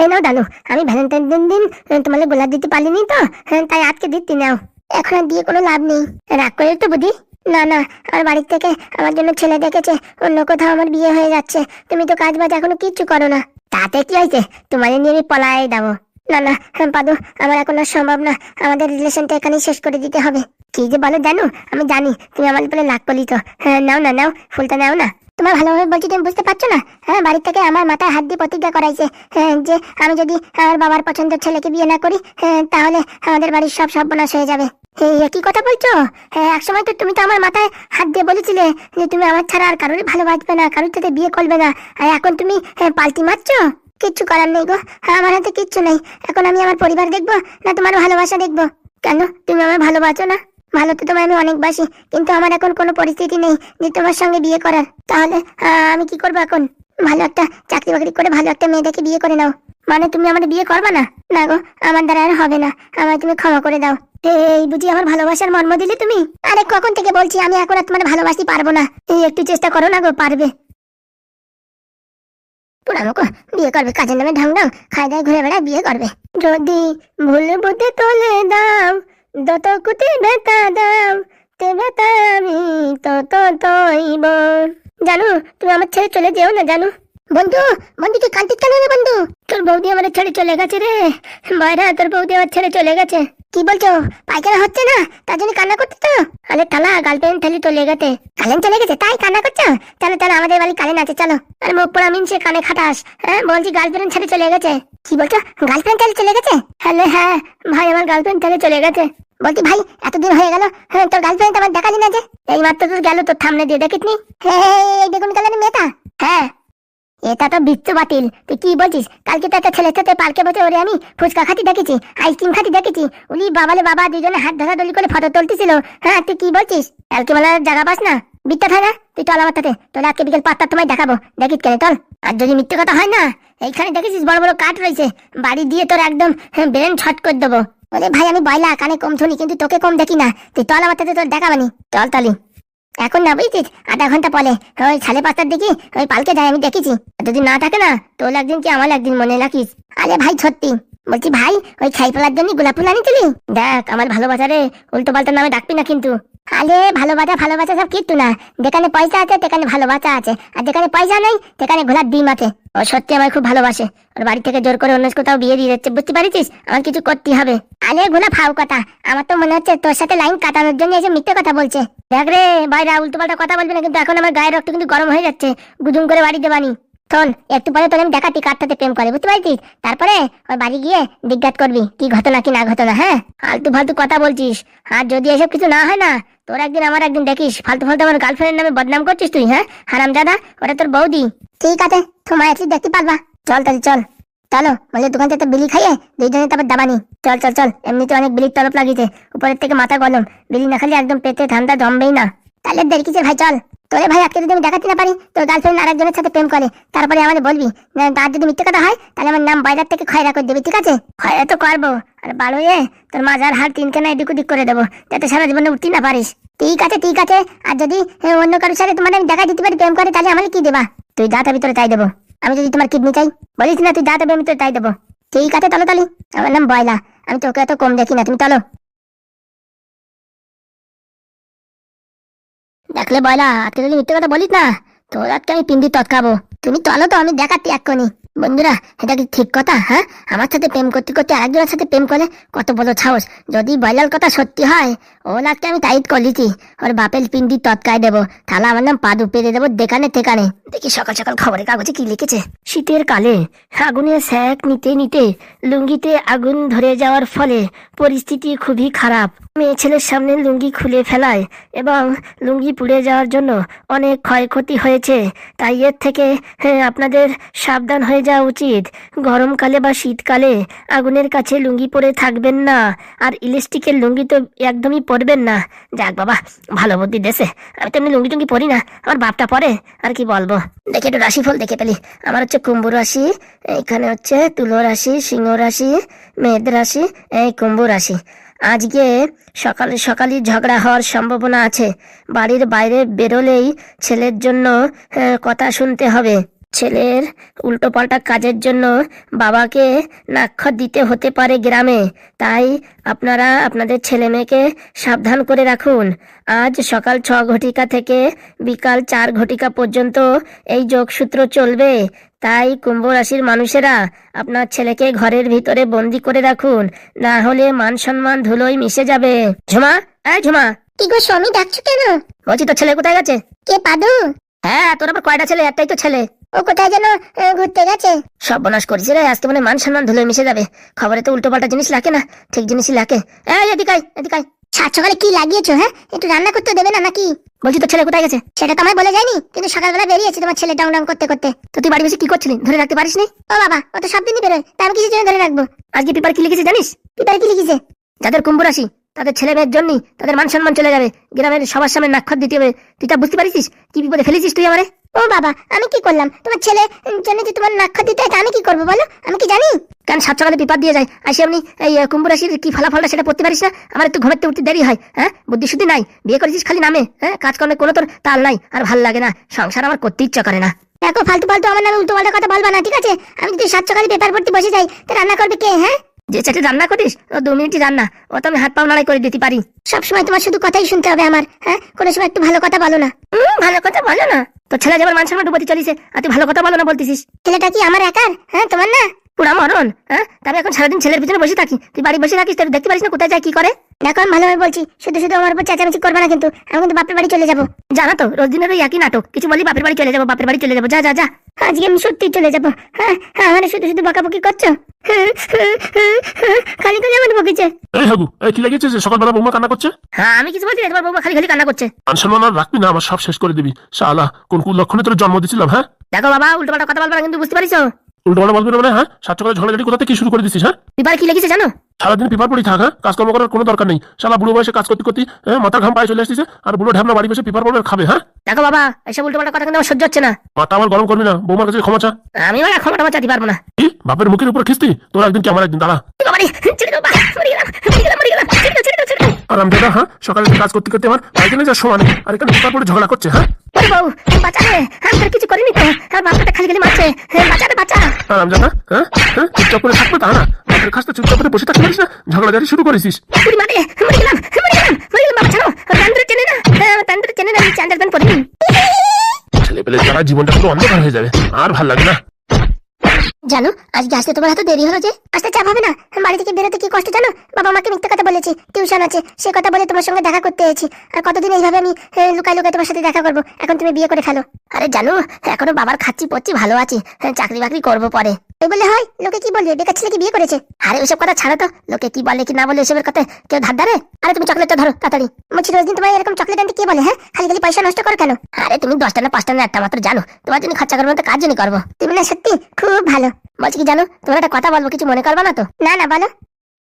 এই নাও দানু, আমি ভ্যালেন্টাইন দিন তোমাকে গোলাপ দিতে পারিনি তো, তাই আজকে দিচ্ছি, নাও। এখন আর দিয়ে কোনো লাভ নেই, রাগ করে তো বুঝি। না না, আমার বাড়ির থেকে আমার জন্য ছেলে দেখেছে, অন্য কোথাও আমার বিয়ে হয়ে যাচ্ছে। তুমি তো কাজ বাজ এখনো কিচ্ছু করো না, তাতে কি হয়েছে? তোমাদের নিয়ে আমি পলাই দেবো। না না পাদু, আমার এখন আর সম্ভব না, আমাদের রিলেশনটা এখানেই শেষ করে দিতে হবে। কি যে বলো জানো, আমি জানি তুমি আমার উপরে লাগ করলি তো। নাও না, নাও ফুলটা, নাও না। তোমার ভালোভাবে বলছি, তুমি বুঝতে পারছো না? বাড়ির থেকে আমার মাথায় হাত দিয়ে প্রতিজ্ঞা করাইছে, যে আমি যদি আমার বাবার পছন্দের ছেলেকে বিয়ে না করি, তাহলে আমাদের বাড়ির সব সর্বনাশ হয়ে যাবে। কি কথা বলছো? একসময় তো তুমি তো আমার মাথায় হাত দিয়ে বলেছিলে যে তুমি আমার ছাড়া আর কারোরই ভালোবাসবে না, কারোর সাথে বিয়ে করবে না, আর এখন তুমি পাল্টি মারছো। কিচ্ছু করার নেই গো, আমার হাতে কিচ্ছু নেই। এখন আমি আমার পরিবার দেখবো না তোমার ভালোবাসা দেখবো? কেন, তুমি আমার ভালোবাসো না? ভালো তো তোমায় আমি অনেক বাসি, কিন্তু আমার এখন কোনো পরিস্থিতি নেই যে তোমার সঙ্গে বিয়ে করার। তাহলে আমি কি করবো এখন? ভালো একটা চাকরি বাকরি করে ভালো একটা মেয়ে দেখে বিয়ে করে নাও। মানে তুমি আমার বিয়ে করবে না? না গো, আমার দ্বারা আর হবে না, আমায় তুমি ক্ষমা করে দাও। এই বুঝি আমার ভালোবাসার মর্ম দিলে তুমি? আরে কখন থেকে বলছি আমি এখন আর তোমার ভালোবাসি পারবো না। একটু চেষ্টা করো না গো, পারবে। পুরামুখো বিয়ে করবে, কাজের নামে ঢং ঢং, খাই দায় ঘুরে বেড়ায় বিয়ে করবে। যদি ভুল বুঝে তোলে দাও, যত কুটি বেতা দাও, তে বেতা আমি তত তৈব। জানু, তুমি আমার ছেড়ে চলে যেও না জানু। বন্ধু, বন্ধু তুই কান্দিস কেন রে বন্ধু? তোর বৌদি আমার ছেড়ে চলে গেছে রে বাইরা, তোর বৌদি আমার ছেড়ে চলে গেছে। কি বলছো? পায়খানা হচ্ছে না তার জন্য কান্না করছো তো? আরে থালা, গার্লফ্রেন্ড ঠেলে চলে গেছে। কালেন চলে গেছে তাই কান্না করছো? চলো চলো, আমাদের বাড়ি কালেন আছে, চলো। আর মুখ পোড়া মিনছে কানে খাটাস, বলছি গার্লফ্রেন্ড ছেড়ে চলে গেছে। কি বলছো? গার্লফ্রেন্ড ছেড়ে চলে গেছে? হ্যাঁ ভাই, আমার গার্লফ্রেন্ড ছেড়ে চলে গেছে। বলছি ভাই, এতদিন হয়ে গেল, তোর গার্লফ্রেন্ড আমার দেখালি না যে? এই মাত্র তো গেল, তোর সামনে দিয়ে দেখিসনি? এই বেগুন কালারের মেয়েটা? হ্যাঁ, এটা তো বিচ্ছু বাতিল। তুই কি বলছিস? কালকে তো একটা ছেলের সাথে পার্কে বসে ওরে আমি ফুচকা খাতি দেখেছি, আইসক্রিম খাতি দেখেছি। উনি বাবালে বাবা দুজনে হাত ধরাধরি করে ফটো তুলতেছিল। তুই কি বলছিস? কালকে বেলা জায়গা পাস না, বিদ্যা থাকে না? তুই চল আমার সাথে, তোর আজকে বিকেল 5টার সময় দেখাবো, দেখিস কেন চল। আর যদি মিথ্যে কথা হয় না, এইখানে দেখেছিস বড় বড় কাঠ রয়েছে, বাড়ি দিয়ে তোর একদম ব্রেন ছট করে দেবো। বলে ভাই আমি বয়লা, কানে কম শুনি কিন্তু তোকে কম দেখি না। তুই চল আমার সাথে, তোর দেখাবানি, চল তালি। এখন না বুঝছিস, আধা ঘন্টা পরে ওই 5:30টার দিকে ওই পালকে যায়, আমি দেখেছি। যদি না থাকে না, তোর একদিন কি আমার একদিন, মনে রাখিস। আরে ভাই সত্যি বলছি ভাই, ওই খাই ফেলার জন্য গোলাপ ফুল আনিছিলি? দেখ আমার ভালোবাসা রে, উল্টো পাল্টা নামে ডাকবি না কিন্তু। আরে ভালোবাসা সব কিচ্ছু না, যেখানে পয়সা আছে সেখানে ভালোবাসা আছে, আর যেখানে পয়সা নেই সেখানে ঘোলার ডিম আছে। ও সত্যি আমায় খুব ভালোবাসে, ওর বাড়ি থেকে জোর করে অন্য কোথাও বিয়ে দিয়ে যাচ্ছে, বুঝতে পারিস? আমার কিছু করতে হবে। আরে গোলা ফাও কথা, আমার তো মনে হচ্ছে তোর সাথে লাইন কাটানোর জন্য এসে মিথ্যে কথা বলছে। দেখ রে বাইরে উল্টো পাল্টা কথা বলবি না কিন্তু, এখন আমার গায়ের রক্ত কিন্তু গরম হয়ে যাচ্ছে, গুজুম করে বাড়ি দেবানি। শোন, একটু পরে তোর আমি দেখাতি কার সাথে প্রেম করে, বুঝতে পারছিস? তারপরে ওই বাড়ি গিয়ে জিজ্ঞাসা করবি কি ঘটনা কি না ঘটনা। হ্যাঁ, ফালতু ফালতু কথা বলছিস, আর যদি এসব কিছু না হয় না, তোর একদিন আমার একদিন দেখিস। ফালতু ফালতু আমার গার্লফ্রেন্ডের নামে বদনাম করছিস তুই। হারামজাদা, ওটা তোর বৌদি। ঠিক আছে, তোমার একটু দেখতে পারবা। চল তাহলে চল, চলো বলে দোকান থেকে বিলি খাইয়ে দুইজনে তারপর দাবানি। চল চল চল, এমনিতে অনেক বিলির তলব লাগিয়েছে, উপরের থেকে মাথা গরম, বিলি না খালি একদম পেটে ঠান্ডা জমবেই না। তাহলে দেরি কিসের ভাই, চল। তোরে ভাই আজকে যদি আমি দেখাতে না পারি তোর গার্লফ্রেন্ড আরেকজনের সাথে প্রেম করে, তারপরে আমাদের বলবি, তার যদি মিথ্যে কথা হয় তাহলে আমার নাম বাইরের থেকে খয়রা করে দেবে, ঠিক আছে? খয়রা তো করবো, আর ভালো হয়ে তোর মাজার হাড় তিনখানা এদিক ওদিক করে দেবো, যাতে সারা জীবনে উঠতে না পারিস। ঠিক আছে ঠিক আছে, আর যদি অন্য কারোর সাথে তোমার আমি দেখা দিতে পারি প্রেম করে, তাহলে আমাকে কি দেবা? তুই যা তার ভিতরে তাই দেবো। আমি যদি তোমার কিডনি চাই বলিস না, তুই যা তবে আমি তোর তাই দেবো। ঠিক আছে চলো তালি, আমার নাম বয়লা, আমি তোকে এত কম দেখি না, তুমি চলো। দেখলে বয়লা, আজকে যদি মিথ্যে কথা বলিস না, তোর আজকে আমি পিন্ডি তৎকাবো। তুমি চলো তো, আমি দেখাচ্ছি এক্ষুনি। বন্ধুরা, এটা কি ঠিক কথা? আমার সাথে প্রেম করতে করতে আরেকজনের সাথে প্রেম করে, কত বড় সাহস! যদি বয়লার কথা সত্যি হয়, ও আজকে আমি টাইট করলিছি, ওর বাপের পিন্ডি তৎকায় দেবো, তাহলে আমার নাম পাদু পেরে দেবো দেখানে ঠেকানে। দেখি সকাল সকাল খবরের কাগজে কি লিখেছে। শীতের কালে আগুনের স্যাক নিতে নিতে লুঙ্গিতে আগুন ধরে যাওয়ার ফলে পরিস্থিতি খুবই খারাপ। মেয়ে ছেলের সামনে লুঙ্গি খুলে ফেলায় এবং লুঙ্গি পুড়ে যাওয়ার জন্য অনেক ক্ষয়ক্ষতি হয়েছে। তাই এর থেকে আপনাদের সাবধান হয়ে যাওয়া উচিত। গরমকালে বা শীতকালে আগুনের কাছে লুঙ্গি পরে থাকবেন না, আর ইলাস্টিকের লুঙ্গি তো একদমই পরবেন না। যাক বাবা, ভালো বুদ্ধি দেশে, আমি তো এমনি লুঙ্গি টুঙ্গি পরি না, আমার বাপটা পরে, আর কি বলবো। দেখে একটু রাশিফল দেখে পেলি, আমার হচ্ছে কুম্ভ রাশি, এখানে হচ্ছে তুলো রাশি, সিংহ রাশি, মেঘ রাশি, এই কুম্ভ রাশি। আজকে সকালে সকালই ঝগড়া হওয়ার সম্ভাবনা আছে। বাড়ির বাইরে বেরোলেই ছেলের জন্য কথা শুনতে হবে। ছেলের উল্টো পাল্টা কাজের জন্য বাবাকে নাক্ষর দিতে হতে পারে গ্রামে, তাই আপনারা আপনাদের ছেলে মেয়েকে সাবধান করে রাখুন। আজ সকাল 6 ঘটিকা থেকে বিকাল 4 ঘটিকা পর্যন্ত এই যোগসূত্র চলবে, তাই কুম্ভ রাশির মানুষেরা আপনার ছেলেকে ঘরের ভিতরে বন্দি করে রাখুন, না হলে মান সম্মান ধুলোয় মিশে যাবে। ঝুমা, ঝুমা। কি গো স্বামী, ডাকছো কেন? বলছি তো ছেলে কোথায় গেছে? কে, পাদু? হ্যাঁ, তোর আবার কয়টা ছেলে? একটাই তো ছেলে। ও কোথায় যেন ঘুরতে গেছে। সর্বনাশ করেছে রে, আজকে মানে মান সম্মান ধুলোয় মিশে যাবে। খবরে তো উল্টো পাল্টা জিনিস লাগে না, ঠিক জিনিসই লাগে। এদিকাই এদিকাই। সাত সকালে কি লাগিয়েছো? হ্যাঁ, একটু রান্না করতে দেবে না নাকি? বলছি তো ছেলে কোথায় গেছে? সেটা তো আমায় বলে যায়নি, কিন্তু সকালবেলা বেরিয়েছে তোমার ছেলে ডাং ডাং করতে করতে। তো তুই বাড়ি বসে কি করছিলি? ধরে রাখতে পারিস নি? ও বাবা, ও তো সব দিনই বেরোয়, তা আমি কিসের জন্য ধরে রাখবো? আজকে পেপার কি লিখেছে জানিস? পেপারে কি লিখেছে? যাদের কুম্ভ রাশি তাদের ছেলে মেয়ের জন্যই তাদের মান সম্মান চলে যাবে, গ্রামের সবার সামনে নাক্ষর দিতে হবে। তুই তা বুঝতে পারিস কি বিপদে ফেলেছিস তুই আমারে? ও বাবা, আমি কি করলাম? তোমার ছেলে জন্য যে তোমার নাক্ষর দিতে হয়, আমি কি করবো বলো? আমি কি জানি? কেন সাত সকালে পেপার দিয়ে যায়, আসি আপনি এই কুম্ভ রাশির কি ফলাফলটা সেটা পড়তে পারিস না? আমার একটু ঘুমাতে উঠতে দেরি হয়। হ্যাঁ, বুদ্ধি শুদ্ধি নাই, বিয়ে করেছিস খালি নামে। হ্যাঁ, কাজকর্মে কোনো তোর তাল নাই, আর ভাল লাগে না, সংসার আমার করতে ইচ্ছা করে না। দেখো, ফালতু ফালতু আমার নামে উল্টো পাল্টা কথা বলবা না, ঠিক আছে? আমি যদি সাত সকালে পেপার পড়তে বসে যাই, তো রান্না করবে কে? হ্যাঁ, যে চাটি রান্না করিস ও 2 মিনিটই রান্না, ও তো আমি হাত পাও নাড়াই করে দিতে পারি। সবসময় তোমার শুধু কথাই শুনতে হবে আমার? হ্যাঁ, কোনো সময় একটু ভালো কথা বলো না। ভালো কথা বলো না? তো ছেলে যেমন মান সম্মান ডুবতে চলিছে, আর তুই ভালো কথা বলো না বলতেছিস? ছেলেটা কি আমার একার? হ্যাঁ, তোমার না? পুরা মরণ। হ্যাঁ, তবে এখন সারাদিন ছেলের পিছনে বসে থাকি, তুই বাড়ি বসে থাকিস, তুই দেখতে পারিস না কোথায় যায় কি করে? দেখো, আমি ভালোভাবে বলছি, শুধু শুধু আমার উপর চেঁচামেচি করবে না কিন্তু। আমি কিন্তু বাপের বাড়ি চলে যাবো, জানো তো? রোজ দিনের ওই একই নাটক, কিছু বলি বাপের বাড়ি চলে যাবো, বাপের বাড়ি চলে যাবো। যা যা যা, আজকে আমি সত্যি চলে যাবো। হ্যাঁ হ্যাঁ, মানে শুধু শুধু বকাবকি করছো, খালি খালি আমার বকিছে। এই হাগু, এই কি লাগিয়েছে যে সকালবেলা বৌমা কান্না করছে? হ্যাঁ, আমি কিছু বলছি না, তোমার বৌমা খালি খালি কান্না করছে। আনসম্মান আর রাখবি না, আমার সব শেষ করে দিবি শালা। কোন কোন লক্ষণে তোর জন্ম দিয়েছিলাম? হ্যাঁ দেখো বাবা, উল্টো পাল্টা কথা বলবা না কিন্তু, বুঝতে পারিস? উল্টো পাল্টা বলবি না মানে? হ্যাঁ, সাত সকালে ঝগড়াঝাটি কোথা থেকে শুরু করে দিছিস? হ্যাঁ, পেপার কি লিখেছে জানো? সারাদিন পেপার পড়ি থাক, হ্যাঁ, কাজকর্ম করার কোনো দরকার নেই। শালা বুড়ো বয়সে কাজ করতে করতে মাথার ঘাম পায়ে চলে আসছে, আর বুড়ো ঢ্যামনা বাড়ি বসে পেপার পড়বে আর খাবে। হ্যাঁ দেখো বাবা, এসব উল্টো পাল্টা কথা কিন্তু আমার সহ্য হচ্ছে না। মাথা আমার গরম করবি না, বৌমার কাছে ক্ষমা চা। আমি আর ক্ষমা চাইতে পারবো না। কি বাপের মুখের উপর খিস্তি? তোর একদিন কি আমার একদিন, দাঁড়া। আর আমি দাদা, হ্যাঁ, সকালে কাজ করতে করতে আমার পাইখানে যাওয়ার সময় নেই, আর এখানে পেপার পড়ে ঝগড়া করছে। হ্যাঁ বউ, বাঁচালে, আমি তো কিছু করিনি তো, আমার বাচ্চাটা খালি খালি মারছে। বাঁচাবে, বাঁচা। আর আমি দাদা, হ্যাঁ হ্যাঁ, চুপচাপ করে থাকবে তা না, বাপের কাজটা চুপচাপ করে বসে থাকতে পারিস না, ঝগড়াঝাটি শুরু করেছিস। মরে গেলাম বাবা, ছাড়ো। তান্ত্রিক চেনে না, তান্ত্রিক চেনে না, চান্দার প্যান্ট পরিনি। ছেলে পেলে যারা জীবনটা পুরো অন্ধকার হয়ে যাবে, আর ভাল লাগে না। জানো, আজকে আসতে তোমার হাতে দেরি হলো যে? আসতে চাপ হবে না, বাড়ি থেকে বেরোতে কি কষ্ট জানো? বাবা আমাকে মিথ্যে কথা বলেছি, টিউশন আছে, সে কথা বলে তোমার সঙ্গে দেখা করতে এসেছি। আর কতদিন এইভাবে আমি লুকাই লুকাই তোমার সাথে দেখা করবো? এখন তুমি বিয়ে করে ফেলো। আরে জানো, এখনো বাবার খাচ্ছি পড়ছি, ভালো আছি, চাকরি বাকরি করবো পরে। এই বলে হয়? লোকে কি বলবে, বেকার ছেলে কি বিয়ে করেছে? আরে ওইসব কথা ছাড়ো তো, লোকে কি বলে কি না বলে এসবের কথা কেউ ধার ধারে? আরে তুমি চকলেটটা ধরো তাড়াতাড়ি। বলছি, রোজ দিন তোমার এরকম চকলেট আনতে কে বলে? হ্যাঁ, খালি খালি পয়সা নষ্ট করো কেন? আরে তুমি 10টা না 5টা না একটা মাত্র জানো, তোমার জন্য খরচা করবো তো কার জন্য করবো? তুমি না সত্যি খুব ভালো। বলছি কি জানো, তোমার একটা কথা বলবো, কিছু মনে করবা না তো? না না, বলো।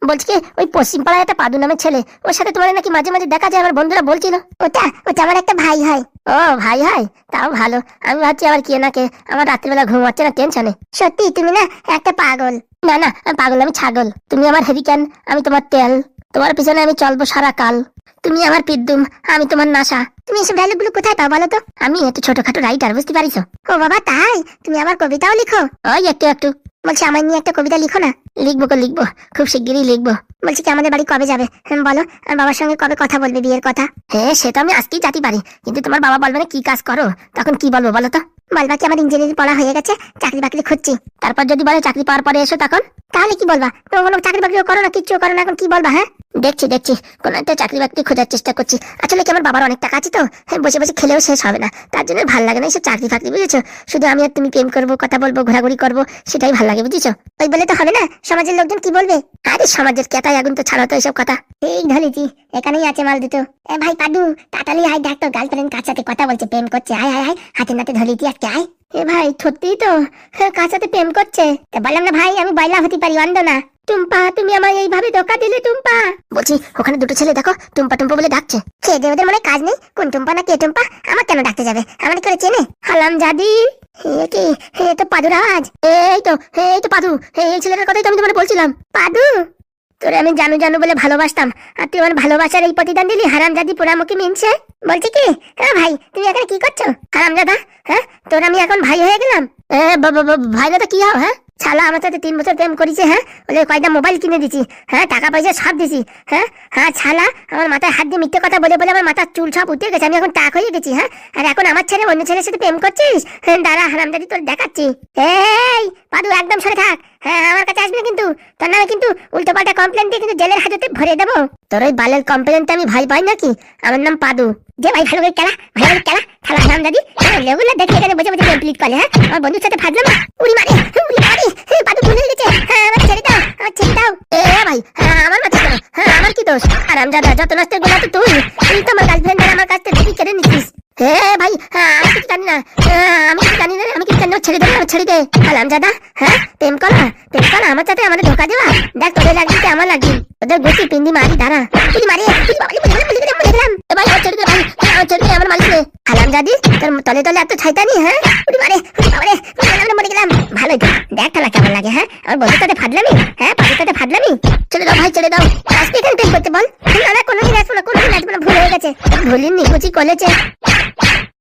বলছি কি, ওই পশ্চিম পাড়ায় একটা পাদু নামের ছেলে, ওর সাথে তোমার নাকি মাঝে মাঝে দেখা যায়, আমার বন্ধুরা বলছিল। ওটা ওটা আমার একটা ভাই হয়। ও ভাই হয়, তাও ভালো। আমি ভাবছি আবার কে না কে আমার রাত্রিবেলা ঘুম হচ্ছে না টেনশনে। সত্যি তুমি না একটা পাগল। না না, পাগল আমি ছাগল। তুমি আমার হেরিকেন, আমি তোমার তেল, তোমার পিছনে আমি চলবো সারা কাল। তুমি আমার পিদ্দুম, আমি তোমার নাশা। তুমি এসব ডায়লগ গুলো কোথায় পাও বলো তো? আমি একটু ছোটখাটো রাইটার, বুঝতে পারিস? ও বাবা, তাই? তুমি আবার কবিতাও লিখো? ওই একটু একটু। বলছি, আমার নিয়ে একটা কবিতা লিখো না। লিখবো, লিখবো, খুব শিগগিরই লিখবো। বলছি কি, আমাদের বাড়ি কবে যাবে বলো? আর বাবার সঙ্গে কবে কথা বলবে বিয়ের কথা? হ্যাঁ, সেটা আমি আজকেই যেতে পারি, কিন্তু তোমার বাবা বলবে না কি কাজ করো, তখন কি বলবো বলো তো? বলবা কি আমার ইঞ্জিনিয়ারিং পড়া হয়ে গেছে, চাকরি বাকরি খুঁজছি। তারপর যদি বলে চাকরি পাওয়ার পরে এসো, তখন তাহলে কি বলবা? তোমার কোনো চাকরি বাকরিও করো না, কিচ্ছু করো না, এখন কি বলবা? হ্যাঁ, দেখছি কোন একটা চাকরি বাকরি খোঁজার চেষ্টা করছি। আসলে কি, আমার বাবার অনেক টাকা আছে তো, বসে বসে খেলেও শেষ হবে না, তার জন্য ভাল লাগে না এসব চাকরি ফাকরি, বুঝেছো? শুধু আমি আর তুমি প্রেম করবো, কথা বলবো, ঘোরাঘুরি করবো, সেটাই ভাল লাগে, বুঝেছো? ওই বলে তো হবে না, সমাজের লোকজন কি বলবে? আরে সমাজের কেতাই আগুন, তো ছাড়ো তো এসব কথা। এই ধরেছি, এখানেই আছে মাল দুটো। ভাই পাদু, তাড়াতাড়ি আয়, দেখ তো গার্লফ্রেন্ড কার সাথে কথা বলছে, প্রেম করছে। আয় আয় আয়, হাতে নাতে ধরেছি আজকে, আয়। ভাই সত্যিই তো, কার সাথে প্রেম করছে? বললাম না ভাই, আমি বাইলা হতে পারি, অন্ধ না। টুম্পা, তুমি আমায় এইভাবে ধোকা দিলে টুম্পা। বলছি, ওখানে দুটো ছেলে দেখো, টুম্পা টুম্পা বলে ডাকছে। খেয়ে ওদের মনে কাজ নেই, কোন টুম্পা না কে টুম্পা, আমার কেন ডাকতে যাবে? আমার করে চেনে? হালাম জাদি, কি তো পাদুরাজ? এই তো পাদু, এই ছেলেটার কথাই তো আমি তোমাকে বলছিলাম। পাদু, তোরে আমি জানু জানু বলে ভালোবাসতাম, আর তুই আমার ভালোবাসার এই প্রতিদান দিলি, হারামজাদি পোড়ামুখী মিনছে। বলছি কি, হ্যাঁ ভাই, তুমি এখানে কি করছো হারামজাদা? হ্যাঁ, তোর আমি এখন ভাই হয়ে গেলাম, ভাইরা তো কি হও হ্যাঁ? শালা আমার সাথে 3 বছর প্রেম করেছে, হ্যাঁ বলে কয়টা মোবাইল কিনে দিছি, হ্যাঁ টাকা পয়সা সব দিছি, হ্যাঁ হ্যাঁ শালা আমার মাথায় হাত দিয়ে মিথ্যে কথা বলে বলে আমার মাথার চুল সব উঠে গেছে, আমি এখন টাক হয়ে গেছি, হ্যাঁ আর এখন আমার ছেলে অন্য ছেলের সাথে প্রেম করছিস, হ্যাঁ দাঁড়া হারামজাদি তোর দেখাচ্ছি। এই পাদু একদম সরে থাক, হ্যাঁ আমার কাছে আসবি না কিন্তু, তোর নামে কিন্তু উল্টো পাল্টা কমপ্লেন দিয়ে কিন্তু জেলের হাজতে ভরে দেবো। তোর ওই বালের কমপ্লেনটা আমি ভয় পাই নাকি? আমার নাম পাদু, যে ভাই ভালো করে খেলা, ভালো করে খেলা, খেলা হারামজাদি লেগুলা দেখে এখানে বসে বসে কমপ্লিট করে, হ্যাঁ আমার বন্ধুর সাথে ফাজলাম, উড়ি মারে উড়ি মারে, পাদু ভুলে গেছে, হ্যাঁ আমার ছেড়ে দাও, আমার ছেড়ে দাও। ভাই হ্যাঁ আমার মাথা কেন, হ্যাঁ আমার কি দোষ? হারামজাদা যত নষ্টের গোলা তো তুই তো আমার গার্লফ্রেন্ড আমার কাছ থেকে কেড়ে নিচ্ছিস। ভাই হ্যাঁ আমি কিছু জানি না, আমি কিছু জানি না, আমি কিছু জানি না, ছেড়ে দে আমার ছেড়ে দে। হারামজাদা হ্যাঁ প্রেম করা আমার সাথে আমাদের ধোকা দেওয়া, দেখ তোদের লাগবি কি আমার লাগবি, ওদের গতি পিন্দি মারি দাঁড়া, তুই মারি তুই বাবালি বলে দিলাম ভাই ছেড়ে দে ভাই, আমার ছেড়ে দে আমার মালিক রে। হারামজাদি তোর তলে তলে এত ছাইতানি, হ্যাঁ উড়ি মারে বাবারে মরে গেলাম। ভালোই তো দেখ খেলা কেমন লাগে, হ্যাঁ আমার বন্ধুর সাথে ফাজলামি, হ্যাঁ পাখির সাথে ফাজলামি, ছেড়ে দাও ভাই ছেড়ে দাও। আজকে এখানে প্রেম করতে বল, না কোনোদিন আসবো না, কোনোদিন আসবো না, ভুল হয়ে গেছে, ভুলিনি কুচি কলেছে।